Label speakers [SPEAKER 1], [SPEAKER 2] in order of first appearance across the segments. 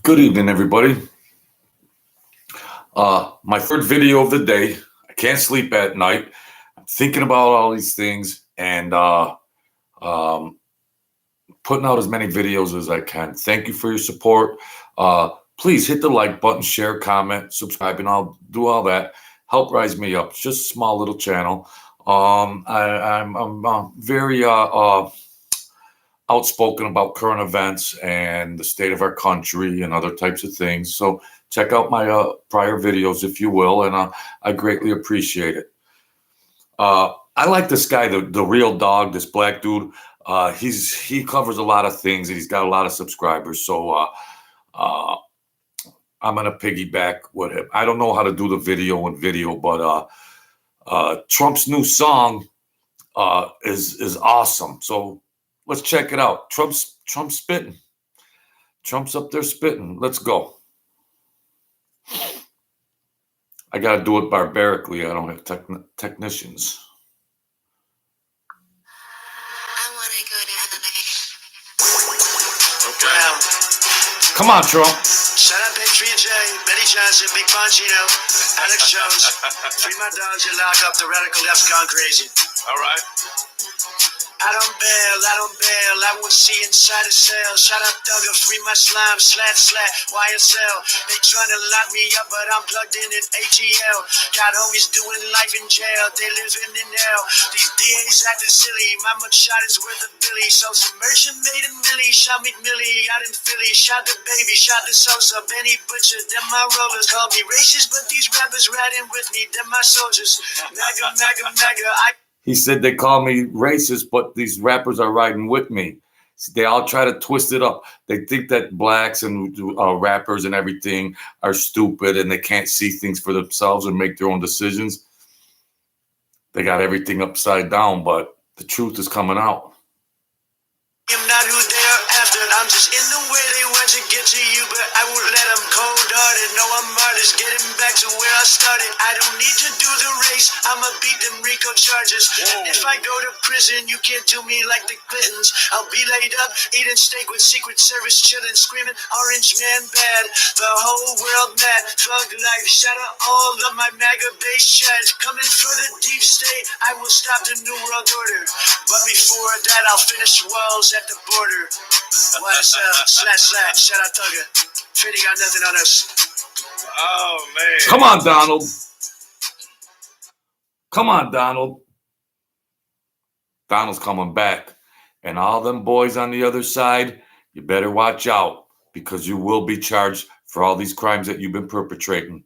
[SPEAKER 1] Good evening, everybody. My third video of the day. I can't sleep at night. I'm thinking about all these things and um, putting out as many videos as I can. Thank you for your support. Please hit the like button, share, comment, subscribe, and I'll do all that. Help rise me up. It's just a small little channel. I'm very outspoken about current events and the state of our country and other types of things. So check out my prior videos, if you will, and I greatly appreciate it. I like this guy, the real dog, this black dude. He covers a lot of things, and he's got a lot of subscribers. So I'm gonna piggyback with him. I don't know how to do the video, but Trump's new song is awesome. So let's check it out. Trump's spitting. Trump's up there spitting. Let's go. I got to do it barbarically. I don't have technicians.
[SPEAKER 2] I want to go down the night.
[SPEAKER 3] Okay.
[SPEAKER 1] Come on, Trump.
[SPEAKER 3] Shout out Patriot J, Betty Johnson, Big Bongino, Alex Jones. Free my dogs, you lock up the radical left's gone crazy. All right. I don't bail, I won't see inside a cell. Shout out Thugger, free my slime, slat, YSL. They tryna lock me up, but I'm plugged in ATL. Got homies doing life in jail, they living in hell. These DAs acting silly, my mugshot is worth a billy. So submersion made a milli, shot McMillie out in Philly. Shot the baby, shot the Sosa, Benny Butcher, them my rollers. Call me racist, but these rappers riding with me, them my soldiers. Mega,
[SPEAKER 1] He said they call me racist, but these rappers are riding with me. They all try to twist it up. They think that blacks and rappers and everything are stupid and they can't see things for themselves and make their own decisions. They got everything upside down, but the truth is coming out.
[SPEAKER 3] I'm not who they are after. I'm just in the way they want to get to you, but I won't let them cold-hearted. No, I'm artist, getting back to where I started. I don't need to do the race. I'ma beat them RICO charges. And if I go to prison, you can't do me like the Clintons. I'll be laid up, eating steak with Secret Service children, screaming orange man bad. The whole world mad. Thug life, shout out all of my MAGA base chads. Coming for the deep state, I will stop the New World Order. But before that, I'll finish walls at the border. // shout out Thugger. Fitty got nothing on us. Oh, man.
[SPEAKER 1] Come on, Donald. Come on, Donald. Donald's coming back. And all them boys on the other side, you better watch out because you will be charged for all these crimes that you've been perpetrating.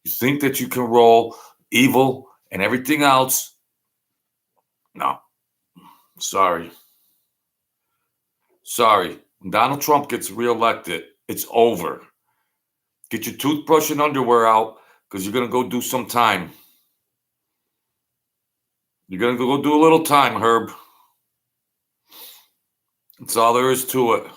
[SPEAKER 1] You think that you can roll evil and everything else? No. Sorry. When Donald Trump gets reelected, it's over. Get your toothbrush and underwear out because you're going to go do some time. You're going to go do a little time, Herb. That's all there is to it.
[SPEAKER 3] Okay.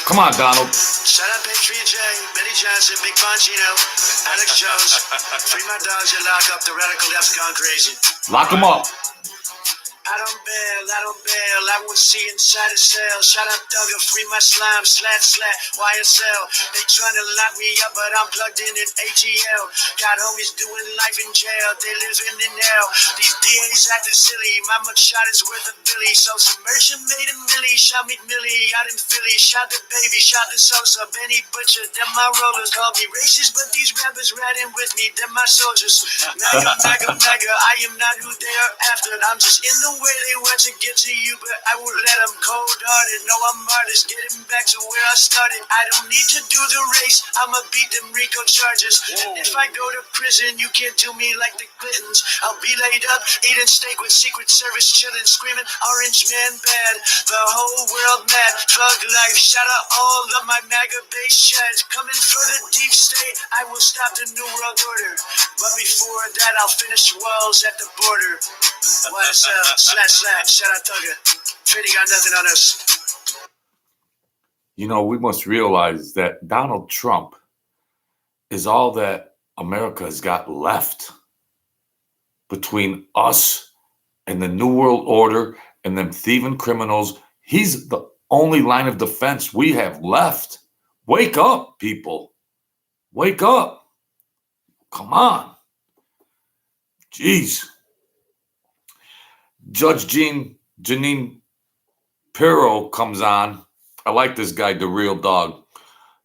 [SPEAKER 1] Come on, Donald.
[SPEAKER 3] Shout out Patriot J, Betty Johnson, Big Bongino, Alex Jones. Free my dogs, you lock up the radical left's gone crazy.
[SPEAKER 1] Lock him up.
[SPEAKER 3] I don't bail, I won't see inside a cell. Shout out Thugger, free my slime, slat, YSL. They tryna lock me up, but I'm plugged in ATL. Got homies doing life in jail, they living in hell. These DAs acting silly, my mugshot is worth a billy. So submersion made a milli, shot McMillie out in Philly. Shot the baby, shot the Sosa, Benny Butcher, them my rollers. Call me racist, but these rappers riding with me, them my soldiers. Mega, I am not who they are after. I'm just in the way they want to get to you, but I won't let them cold-hearted. No, I'm artist, getting back to where I started. I don't need to do the race, I'ma beat them RICO charges. And if I go to prison, you can't do me like the Clintons. I'll be laid up, eating steak with Secret Service children, screaming orange man bad. The whole world mad. Thug life, shout out all of my MAGA base chads. Coming for the deep state, I will stop the New World Order. But before that, I'll finish walls at the border. // shout out Thugger. Fitty got nothing on us.
[SPEAKER 1] You know, we must realize that Donald Trump is all that America has got left between us and the New World Order and them thieving criminals. He's only line of defense we have left. Wake up, people. Wake up. Come on. Jeez. Judge Janine Pirro comes on. I like this guy, the real dog.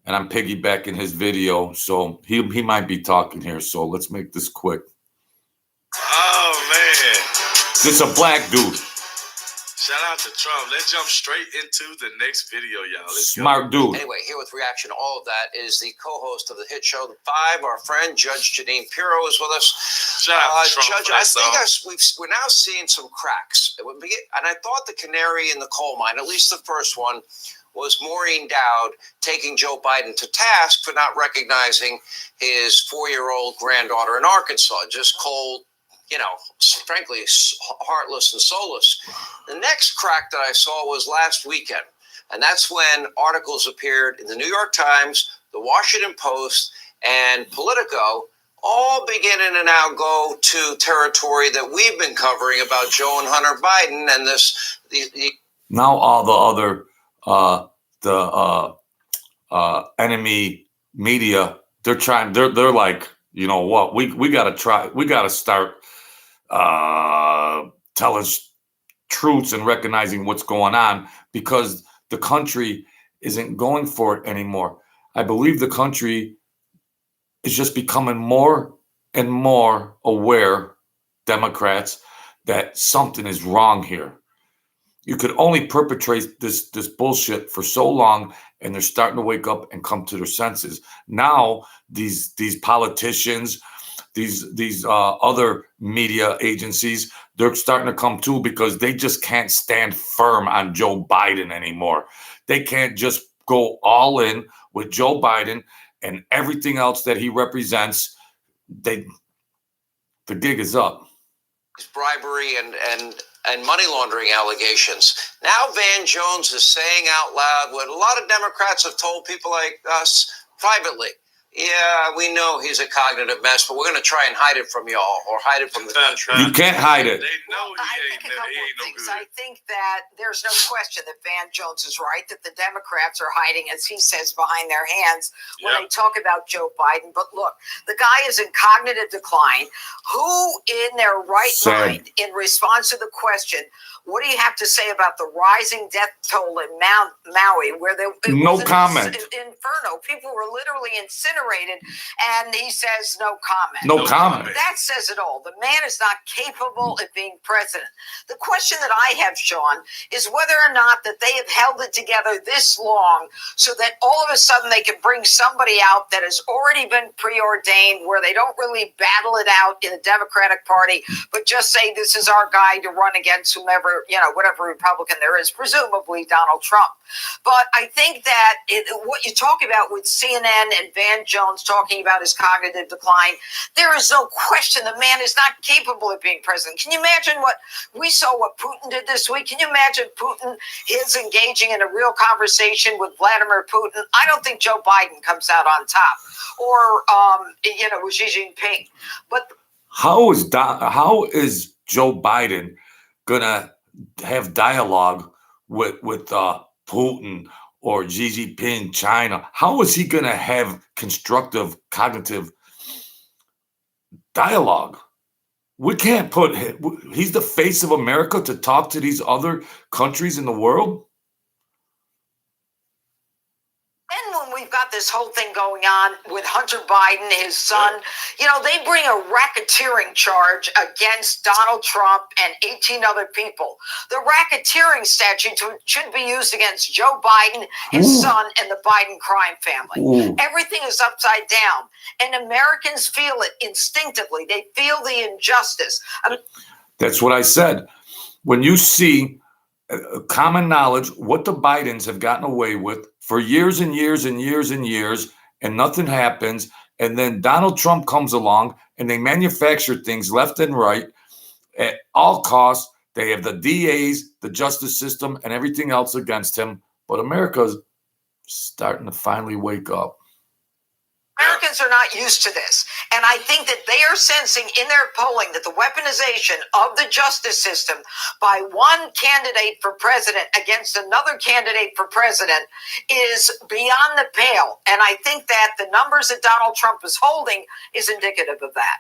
[SPEAKER 1] And I'm piggybacking his video. So he might be talking here. So let's make this quick.
[SPEAKER 3] Oh, man.
[SPEAKER 1] This is a black dude.
[SPEAKER 3] Shout out to Trump. Let's jump straight into the next video, y'all. Let's
[SPEAKER 1] Smart
[SPEAKER 3] go.
[SPEAKER 1] dude.
[SPEAKER 4] Anyway, here with reaction to all of that is the co-host of the hit show The Five, our friend Judge Janine Pirro is with us.
[SPEAKER 3] Shout out to Trump.
[SPEAKER 4] Judge, I think we're now seeing some cracks. And I thought the canary in the coal mine, at least the first one, was Maureen Dowd taking Joe Biden to task for not recognizing his 4-year-old granddaughter in Arkansas. Just cold, frankly, heartless and soulless. The next crack that I saw was last weekend. And that's when articles appeared in the New York Times, the Washington Post, and Politico, all beginning to now go to territory that we've been covering about Joe and Hunter Biden and
[SPEAKER 1] Now all the other enemy media, they're like, you know what, we gotta start telling truths and recognizing what's going on, because the country isn't going for it anymore. I believe the country is just becoming more and more aware, Democrats, that something is wrong here. You could only perpetrate this bullshit for so long, and they're starting to wake up and come to their senses. Now, these politicians, these other media agencies, they're starting to come too, because they just can't stand firm on Joe Biden anymore. They can't just go all in with Joe Biden and everything else that he represents. The gig is up.
[SPEAKER 4] bribery and money laundering allegations. Now Van Jones is saying out loud what a lot of Democrats have told people like us privately. Yeah, we know he's a cognitive mess, but we're going to try and hide it from y'all or hide it from the country.
[SPEAKER 1] You can't hide it.
[SPEAKER 3] They know
[SPEAKER 5] I think a couple of things. I think that there's no question that Van Jones is right, that the Democrats are hiding, as he says, behind their hands when they talk about Joe Biden. But look, the guy is in cognitive decline. Who in their right mind, in response to the question, what do you have to say about the rising death toll in Maui, where there was
[SPEAKER 1] comment.
[SPEAKER 5] Inferno? People were literally incinerated, and he says no comment.
[SPEAKER 1] No comment.
[SPEAKER 5] That says it all. The man is not capable of being president. The question that I have, Sean, is whether or not that they have held it together this long so that all of a sudden they can bring somebody out that has already been preordained, where they don't really battle it out in the Democratic Party, but just say this is our guy to run against whomever, whatever Republican there is, presumably Donald Trump. But I think that what you talk about with CNN and Van Jones talking about his cognitive decline, there is no question the man is not capable of being president. Can you imagine what we saw, what Putin did this week? Can you imagine Putin is engaging in a real conversation with Vladimir Putin? I don't think Joe Biden comes out on top, or with Xi Jinping. But
[SPEAKER 1] how is Joe Biden gonna have dialogue with Putin or Xi Jinping, China? How is he going to have constructive cognitive dialogue? We can't he's the face of America to talk to these other countries in the world.
[SPEAKER 5] And when we've got this whole thing going on with Hunter Biden, his son, they bring a racketeering charge against Donald Trump and 18 other people. The racketeering statute should be used against Joe Biden, his son, and the Biden crime family. Everything is upside down. And Americans feel it instinctively. They feel the injustice.
[SPEAKER 1] That's what I said. When you see common knowledge, what the Bidens have gotten away with for years and years and years and years, and nothing happens. And then Donald Trump comes along and they manufacture things left and right at all costs. They have the DAs, the justice system, and everything else against him. But America's starting to finally wake up.
[SPEAKER 5] Americans are not used to this. And I think that they are sensing in their polling that the weaponization of the justice system by one candidate for president against another candidate for president is beyond the pale. And I think that the numbers that Donald Trump is holding is indicative of that.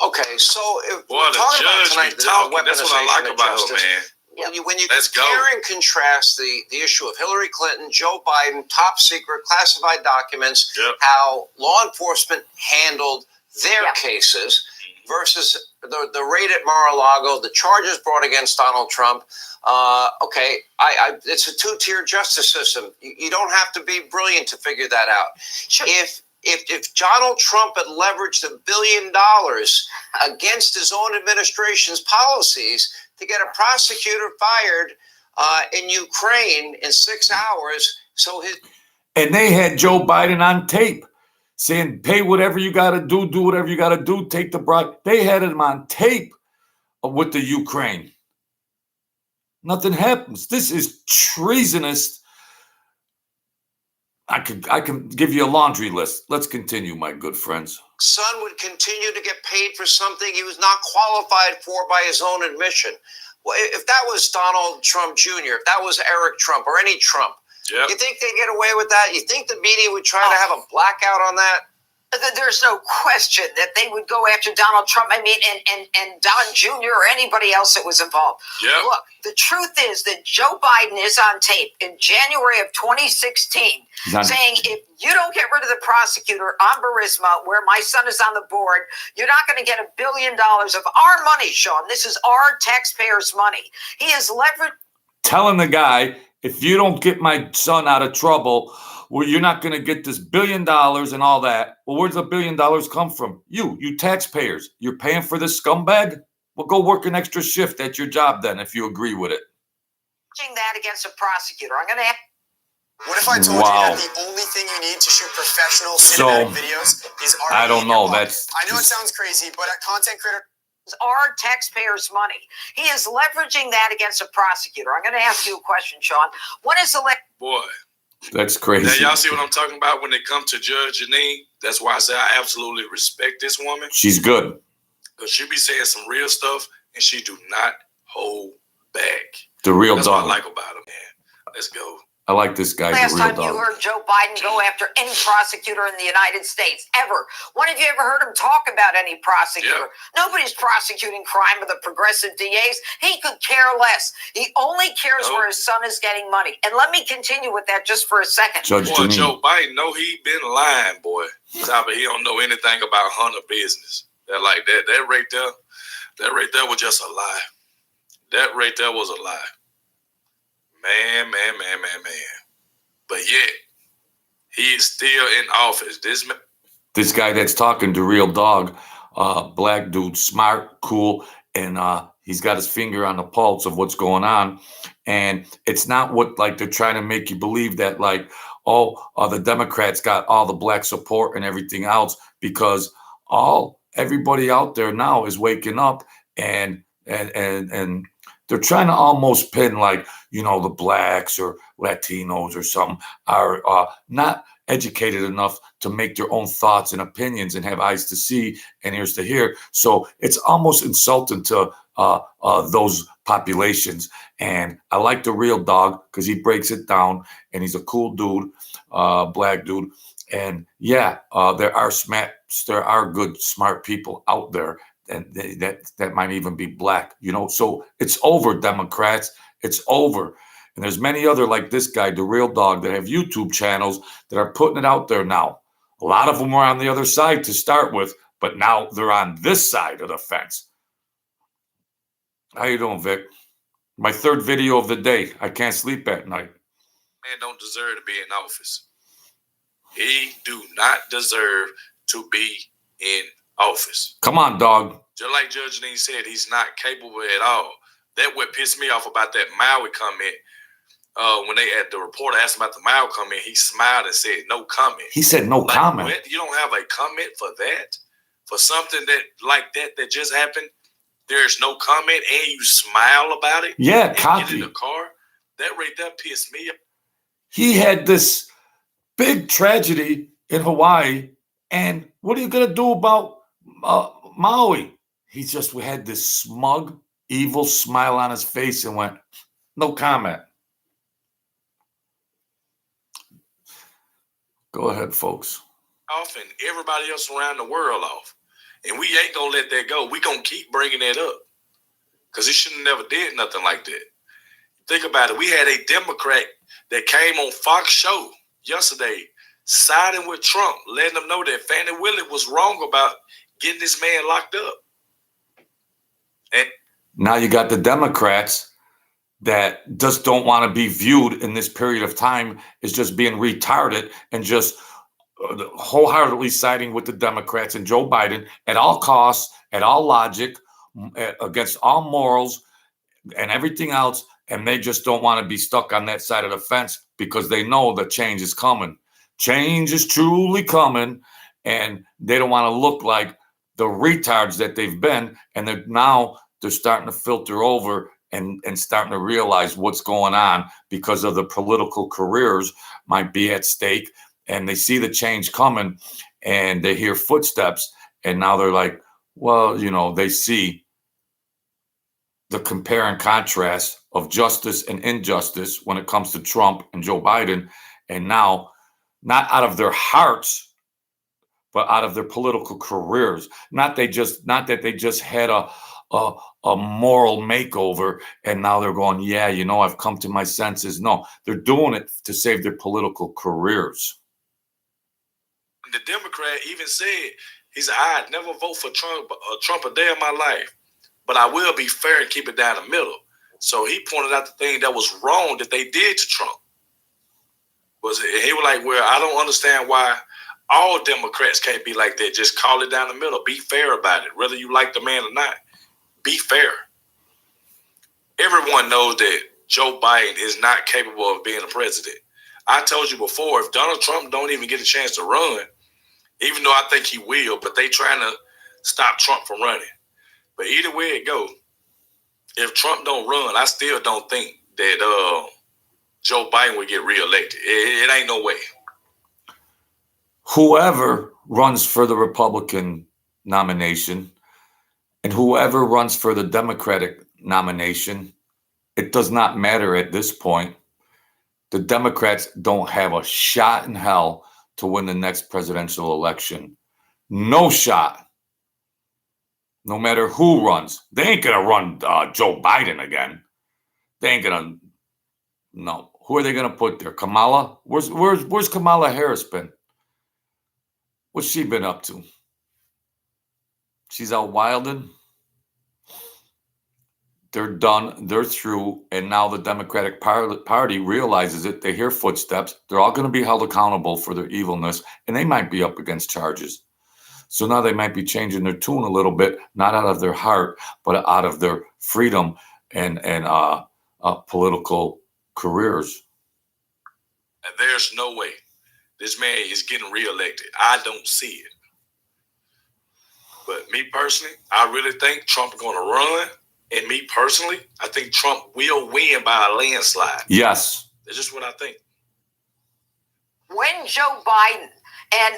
[SPEAKER 4] Okay, so if
[SPEAKER 6] Boy,
[SPEAKER 4] we're
[SPEAKER 6] the
[SPEAKER 4] talking about
[SPEAKER 6] judge
[SPEAKER 4] tonight,
[SPEAKER 6] be
[SPEAKER 4] the
[SPEAKER 6] talking. That's what I
[SPEAKER 4] weaponization
[SPEAKER 6] like
[SPEAKER 4] of
[SPEAKER 6] about her,
[SPEAKER 4] justice,
[SPEAKER 6] man.
[SPEAKER 4] when you
[SPEAKER 6] Let's go.
[SPEAKER 4] compare and contrast the issue of Hillary Clinton, Joe Biden, top secret classified documents,
[SPEAKER 6] Yep.
[SPEAKER 4] how law enforcement handled their
[SPEAKER 5] Yep.
[SPEAKER 4] cases versus the raid at Mar-a-Lago, the charges brought against Donald Trump. It's a two-tier justice system. You don't have to be brilliant to figure that out.
[SPEAKER 5] Sure.
[SPEAKER 4] If Donald Trump had leveraged $1 billion against his own administration's policies to get a prosecutor fired in Ukraine in 6 hours,
[SPEAKER 1] And they had Joe Biden on tape saying, pay whatever you got to do whatever you got to do, take the bribe. They had him on tape with the Ukraine. Nothing happens. This is treasonous. I can give you a laundry list. Let's continue, my good friends.
[SPEAKER 4] son would continue to get paid for something he was not qualified for by his own admission. Well, if that was Donald Trump Jr., if that was Eric Trump or any Trump,
[SPEAKER 6] Yep.
[SPEAKER 4] you think they'd get away with that? You think the media would try to have a blackout on that?
[SPEAKER 5] There's no question that they would go after Donald Trump. I mean, and Don Jr. or anybody else that was involved.
[SPEAKER 6] Yep.
[SPEAKER 5] Look, the truth is that Joe Biden is on tape in January of 2016 saying, if you don't get rid of the prosecutor on Burisma, where my son is on the board, you're not going to get $1 billion of our money, Sean. This is our taxpayers' money. He is leveraged.
[SPEAKER 1] Telling the guy, if you don't get my son out of trouble, well, you're not going to get this $1 billion and all that. Well, where's the $1 billion come from? You taxpayers. You're paying for this scumbag? Well, go work an extra shift at your job then, if you agree with it.
[SPEAKER 5] That against a prosecutor. I'm going to.
[SPEAKER 3] What if I told you that the only thing you need to shoot professional cinematic videos is already
[SPEAKER 1] I don't
[SPEAKER 3] in your
[SPEAKER 1] know.
[SPEAKER 3] pocket?
[SPEAKER 1] That's
[SPEAKER 3] I know it sounds crazy, but a content creator.
[SPEAKER 5] Our taxpayers' money. He is leveraging that against a prosecutor. I'm going to ask you a question, Sean. What is the
[SPEAKER 6] Boy.
[SPEAKER 1] That's crazy.
[SPEAKER 6] Now, y'all see what I'm talking about when it comes to Judge Janine? That's why I say I absolutely respect this woman.
[SPEAKER 1] She's good.
[SPEAKER 6] Because she be saying some real stuff, and she do not hold back.
[SPEAKER 1] The real
[SPEAKER 6] That's
[SPEAKER 1] dog.
[SPEAKER 6] what I like about her, man. Let's go.
[SPEAKER 1] I like this guy,
[SPEAKER 5] last
[SPEAKER 1] the real
[SPEAKER 5] time
[SPEAKER 1] dog.
[SPEAKER 5] you heard Joe Biden go after any prosecutor in the United States, ever? When have you ever heard him talk about any prosecutor?
[SPEAKER 6] Yeah.
[SPEAKER 5] Nobody's prosecuting crime with the progressive DAs. He could care less. He only cares where his son is getting money. And let me continue with that just for a second.
[SPEAKER 1] Judge
[SPEAKER 6] Boy,
[SPEAKER 1] Janine.
[SPEAKER 6] Joe Biden, know he been lying, boy. But he don't know anything about Hunter business. That right there was just a lie. That right there was a lie. Man. But yet, he is still in office.
[SPEAKER 1] This guy that's talking, the real dog, black dude, smart, cool, and he's got his finger on the pulse of what's going on. And it's not what like they're trying to make you believe that like, the Democrats got all the black support and everything else, because everybody out there now is waking up and they're trying to almost pin like, the blacks or Latinos or something are not educated enough to make their own thoughts and opinions and have eyes to see and ears to hear. So it's almost insulting to those populations. And I like the real dog because he breaks it down and he's a cool dude, black dude. And yeah, there are good, smart people out there. And that might even be black, So it's over, Democrats. It's over. And there's many other like this guy, the real dog, that have YouTube channels that are putting it out there now. A lot of them were on the other side to start with, but now they're on this side of the fence. How you doing, Vic? My third video of the day. I can't sleep at night.
[SPEAKER 6] Man don't deserve to be in office. He do not deserve to be in office.
[SPEAKER 1] Come on, dog.
[SPEAKER 6] Just like Judge Janine said, he's not capable at all. That what pissed me off about that Maui comment. When they had the reporter asked him about the Maui comment, he smiled and said, "No comment."
[SPEAKER 1] He said no comment.
[SPEAKER 6] What? You don't have a comment for that? For something that just happened? There's no comment and you smile about it?
[SPEAKER 1] Yeah,
[SPEAKER 6] and
[SPEAKER 1] cocky.
[SPEAKER 6] get in the car? That right there pissed me off.
[SPEAKER 1] He had this big tragedy in Hawaii, And what are you going to do about Maui? He just had this smug, evil smile on his face and went, no comment. Go ahead, folks.
[SPEAKER 6] Off and everybody else around the world off. And we ain't going to let that go. We going to keep bringing that up. Because he should have never did nothing like that. Think about it. We had a Democrat that came on Fox show yesterday siding with Trump, letting them know that Fannie Willis was wrong about getting this man locked up. And
[SPEAKER 1] now you got the Democrats that just don't want to be viewed in this period of time as just being retarded and just wholeheartedly siding with the Democrats and Joe Biden at all costs, at all logic, against all morals and everything else. And they just don't want to be stuck on that side of the fence because they know that change is coming. Change is truly coming, and they don't want to look like the retards that they've been. And they're starting to filter over and starting to realize what's going on because of the political careers might be at stake. And they see the change coming and they hear footsteps. And now they're like, well, they see the compare and contrast of justice and injustice when it comes to Trump and Joe Biden. And now, not out of their hearts, but out of their political careers. Not that they just had a moral makeover and now they're going, yeah, I've come to my senses. No, they're doing it to save their political careers.
[SPEAKER 6] the Democrat even said, he said, I'd never vote for Trump a day of my life, but I will be fair and keep it down the middle. So he pointed out the thing that was wrong that they did to Trump. He was like, well, I don't understand why all Democrats can't be like that. Just call it down the middle. Be fair about it. Whether you like the man or not, be fair. Everyone knows that Joe Biden is not capable of being a president. I told you before, if Donald Trump don't even get a chance to run, even though I think he will, but they trying to stop Trump from running. But either way it go, if Trump don't run, I still don't think that Joe Biden would get reelected. It ain't no way.
[SPEAKER 1] Whoever runs for the Republican nomination and whoever runs for the Democratic nomination, it does not matter at this point. The Democrats don't have a shot in hell to win the next presidential election. No shot. No matter who runs. They ain't going to run Joe Biden again. They ain't going to. No. Who are they going to put there? Kamala? Where's Kamala Harris been? What's she been up to? She's out wilding. They're done. They're through. And now the Democratic Party realizes it. They hear footsteps. They're all going to be held accountable for their evilness. And they might be up against charges. So now they might be changing their tune a little bit, not out of their heart, but out of their freedom and political careers.
[SPEAKER 6] And there's no way this man is getting reelected. I don't see it. But me personally, I really think Trump is going to run. And me personally, I think Trump will win by a landslide.
[SPEAKER 1] Yes.
[SPEAKER 6] That's just what I think.
[SPEAKER 5] When Joe Biden and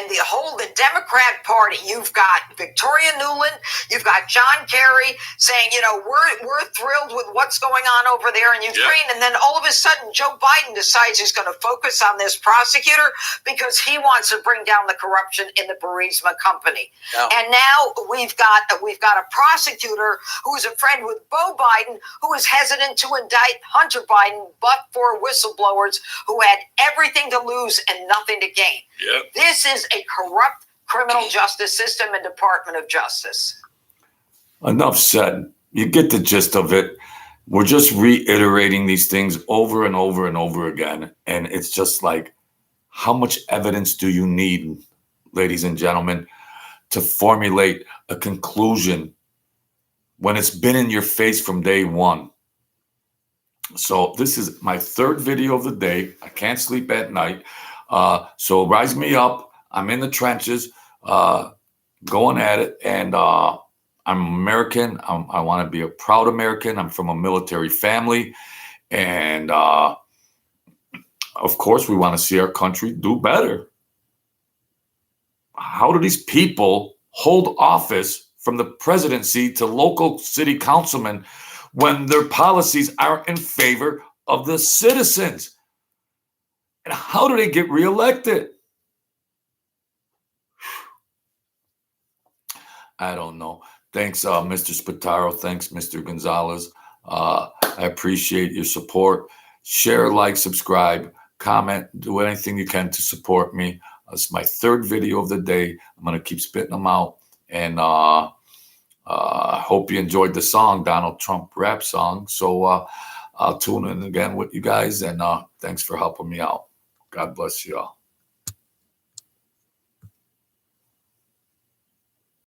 [SPEAKER 5] the Democrat Party, you've got Victoria Nuland, you've got John Kerry saying, we're thrilled with what's going on over there in Ukraine. Yep. And then all of a sudden, Joe Biden decides he's going to focus on this prosecutor because he wants to bring down the corruption in the Burisma company. Yep. And now we've got a prosecutor who's a friend with Beau Biden, who is hesitant to indict Hunter Biden, but for whistleblowers who had everything to lose and nothing to gain.
[SPEAKER 6] Yep.
[SPEAKER 5] This is a corrupt criminal justice system and Department of Justice.
[SPEAKER 1] Enough said. You get the gist of it. We're just reiterating these things over and over and over again. And it's just like, how much evidence do you need, ladies and gentlemen, to formulate a conclusion when it's been in your face from day one? So this is my third video of the day. I can't sleep at night. So rise me up. I'm in the trenches, going at it. And I'm American. I want to be a proud American. I'm from a military family. And of course, we want to see our country do better. how do these people hold office from the presidency to local city councilmen when their policies aren't in favor of the citizens? And how do they get reelected? I don't know. Thanks, Mr. Spataro. Thanks, Mr. Gonzalez. I appreciate your support. Share, like, subscribe, comment, do anything you can to support me. It's my third video of the day. I'm going to keep spitting them out. And I hope you enjoyed the song, Donald Trump rap song. So I'll tune in again with you guys. And thanks for helping me out. God bless you all.